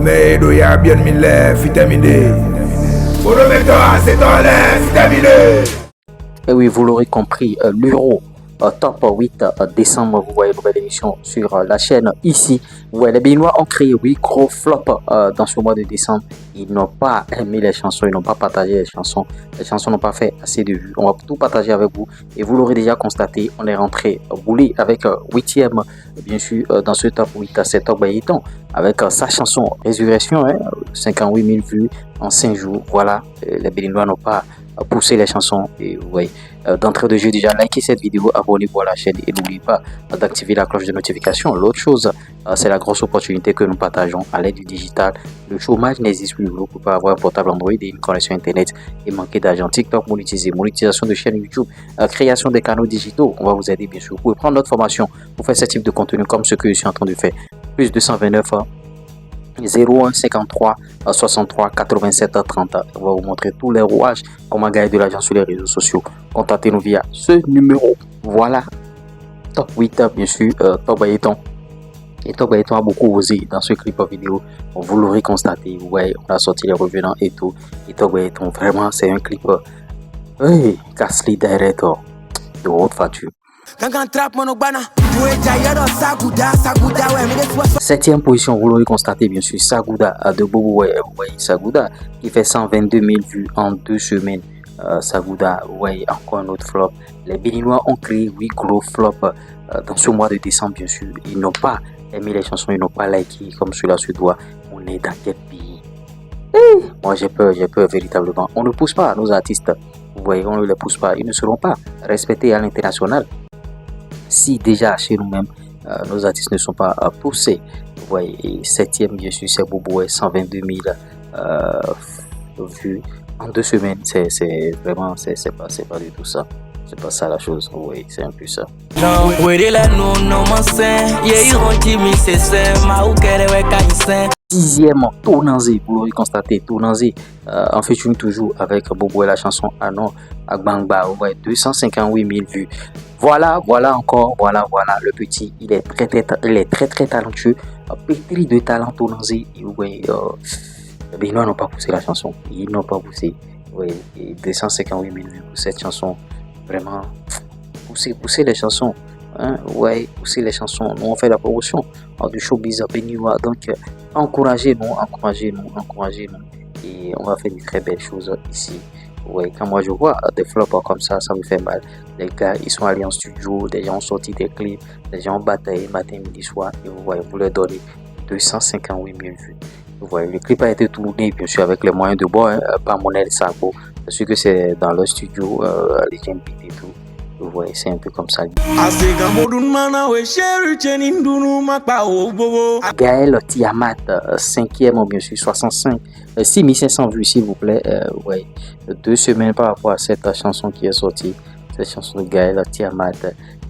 Mais il y a bien mille vitaminé. Pour le mettre à cet enlève vitaminé. Et oui, vous l'aurez compris, l'Euro top 8 décembre, vous voyez, nouvelle émission sur la chaîne ici. Vous voyez, les Béninois ont créé, oui, gros flop dans ce mois de décembre. Ils n'ont pas aimé les chansons, ils n'ont pas partagé les chansons n'ont pas fait assez de vues. On va tout partager avec vous et vous l'aurez déjà constaté, on est rentré boulé avec 8e, bien sûr, dans ce top 8, c'est Top Bayeton, avec sa chanson Résurrection, 58 000 vues en 5 jours. Voilà, les Béninois n'ont pas poussé les chansons et vous voyez, d'entrée de jeu déjà, likez cette vidéo, abonnez-vous à la chaîne et n'oubliez pas d'activer la cloche de notification. L'autre chose, c'est la grosse opportunité que nous partageons à l'aide du digital. Le chômage n'existe plus, vous pouvez avoir un portable Android et une connexion internet et manquer d'argent. TikTok monétisé, monétisation de chaîne YouTube, création des canaux digitaux, on va vous aider bien sûr. Vous pouvez prendre notre formation pour faire ce type de contenu comme ce que je suis en train de faire. Plus 229 01 53 63 87 30. On va vous montrer tous les rouages, comment gagner de l'argent sur les réseaux sociaux. Contactez-nous via ce numéro. Voilà, Top 8, bien sûr, Top Bayeton. Et Top Bayeton a beaucoup osé dans ce clip vidéo. Vous l'aurez constaté, vous voyez, on a sorti les revenants et tout. Et Top Bayeton, vraiment, c'est un clip casse-les directeur de haute facture. 7e position, vous l'aurez constaté bien sûr, Sagouda de Bobo, Sagouda qui fait 122 000 vues en 2 semaines. Sagouda, encore un autre flop. Les Béninois ont créé 8 gros flops dans ce mois de décembre bien sûr. Ils n'ont pas aimé les chansons, ils n'ont pas liké comme cela se doit. On est dans quel pays? Moi j'ai peur véritablement. On ne pousse pas nos artistes, vous voyez, on ne les pousse pas. Ils ne seront pas respectés à l'international. Si déjà chez nous-mêmes, nos artistes ne sont pas poussés. Vous voyez, 7e, bien sûr, c'est Bobo, 122 000 vues en 2 semaines. C'est vraiment, c'est pas du tout ça. C'est pas ça la chose. Vous voyez, c'est un peu ça. 10e, Tonanzé, vous l'aurez constaté, Tonanzé, en featuring toujours avec Bobo et la chanson Anon Agbangba, vous voyez, 258 000 vues. Voilà, le petit, il est très talentueux, pétri de talent, Tonanzé. Vous voyez, les Béninois n'ont pas poussé la chanson, ils n'ont pas poussé. Vous voyez, 258 000 vues pour cette chanson, vraiment, poussez les chansons. Pousser les chansons. Nous on fait la promotion du showbiz béninois, donc encouragez-nous et on va faire de très belles choses ici. Quand moi je vois des flops comme ça me fait mal. Les gars, ils sont allés en studio, des gens ont sorti des clips, des gens ont bataillé matin, midi, soir, et vous voyez, vous leur donnez 258 000 vues. Vous voyez, le clip a été tourné bien sûr avec les moyens de bord, par Monel Sako, parce que c'est dans leur studio, les gens et tout. Vous voyez, c'est un peu comme ça. Gaël Tiamat, 5e, bien sûr, 6500 vues, s'il vous plaît. 2 semaines par rapport à cette chanson qui est sortie. Cette chanson de Gaël Tiamat.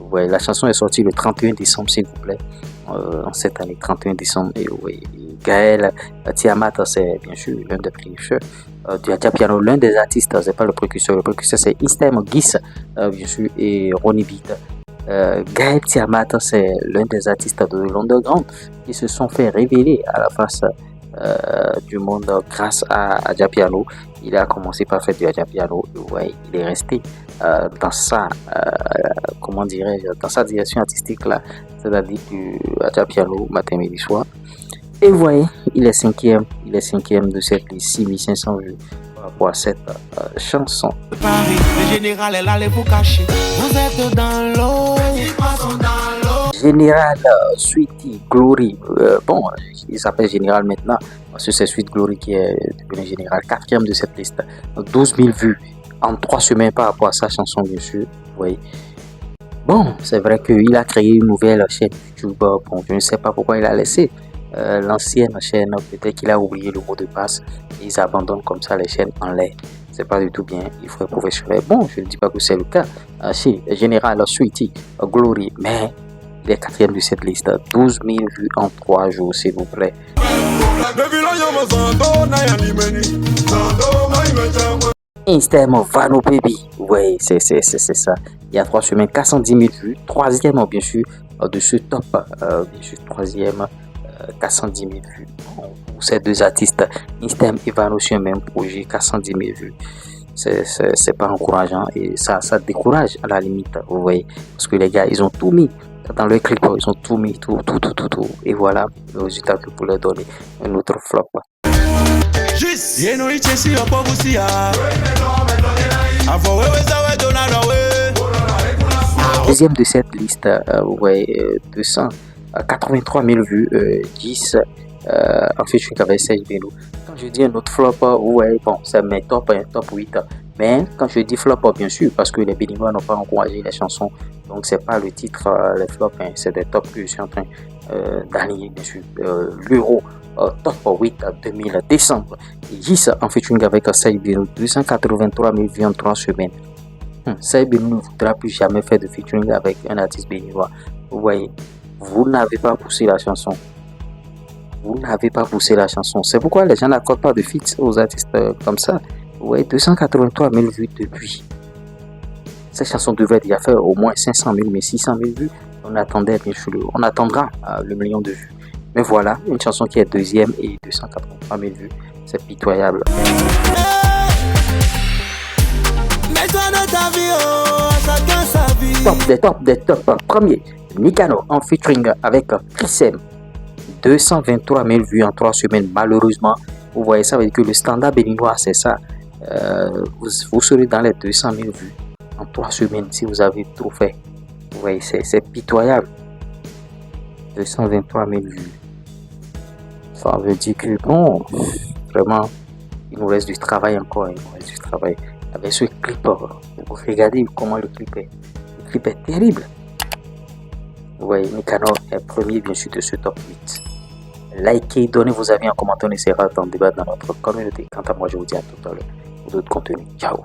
Vous voyez, la chanson est sortie le 31 décembre, s'il vous plaît. En cette année, 31 décembre. Et Gaël Tiamat, c'est bien sûr l'un des précurseurs du Adjapiano, l'un des artistes, c'est pas le précurseur c'est Istem Gis, bien sûr, et Ronnie Beat. Gaël Tiamat, c'est l'un des artistes de l'underground qui se sont fait révéler à la face du monde grâce à Adjapiano. Il a commencé par faire du Adjapiano, il est resté dans sa, dans sa direction artistique là, c'est-à-dire du Adjapiano matin, midi, soir. Et vous voyez, il est 5e de cette liste, 6500 vues par rapport à cette chanson. Général Sweety Glory, bon, il s'appelle Général maintenant, parce que c'est Sweet Glory qui est devenu Général, 4e de cette liste, 12 000 vues en 3 semaines par rapport à sa chanson, bien sûr. Vous voyez. Bon, c'est vrai qu'il a créé une nouvelle chaîne YouTube, bon, je ne sais pas pourquoi il a laissé l'ancienne chaîne, peut-être qu'il a oublié le mot de passe, ils abandonnent comme ça les chaînes en l'air. C'est pas du tout bien, il faut être professionnel. Bon, je ne dis pas que c'est le cas chez Général Sweety Glory, mais il est 4e de cette liste, 12 000 vues en 3 jours, s'il vous plaît. Instem Vano Baby, oui, c'est ça. Il y a 3 semaines, 410 000 vues, 3e bien sûr de ce top, bien sûr 3e, 410 000 vues. Bon, pour ces deux artistes. Instem et Vano sur un même projet qu'à 110 000 vues. C'est pas encourageant et ça décourage à la limite, vous voyez. Parce que les gars, ils ont tout mis dans le clip, ils ont tout mis, tout. Et voilà le résultat que vous leur donnez. Un autre flop. Deuxième de cette liste, vous voyez, 283 000 vues, 10 en featuring avec Serge Bello. Quand je dis un autre flop, vous voyez, bon, c'est mes top 8. Mais quand je dis flop, bien sûr, parce que les Béninois n'ont pas encouragé les chansons, donc c'est pas le titre, les flops, hein, c'est des tops que je suis en train d'aligner, bien sûr. L'Euro top 8 2000 décembre. 10 en featuring avec Serge Bello, 283 000 vues en 3 semaines. Serge Bello ne voudra plus jamais faire de featuring avec un artiste béninois. Vous voyez, vous n'avez pas poussé la chanson. C'est pourquoi les gens n'accordent pas de feats aux artistes comme ça. Vous voyez, 283 000 vues depuis. Cette chanson devrait déjà faire au moins 500 000, mais 600 000 vues. On attendra le million de vues. Mais voilà, une chanson qui est deuxième et 283 000 vues. C'est pitoyable. Top des tops. Premier, Nikano en featuring avec Chrisem. 223 000 vues en 3 semaines. Malheureusement, vous voyez, ça veut dire que le standard béninois, c'est ça. Vous serez dans les 200 000 vues en 3 semaines si vous avez trop fait. Vous voyez, c'est pitoyable. 223 000 vues. Ça veut dire que, bon, vraiment, il nous reste du travail encore. Avec ce clip, vous regardez comment le clip est. Le clip est terrible. Vous voyez, Nicanor est premier, bien sûr, de ce top 8. Likez, donnez vos avis en commentaire, on essaiera d'en débattre dans notre communauté. Quant à moi, je vous dis à tout à l'heure pour d'autres contenus. Ciao.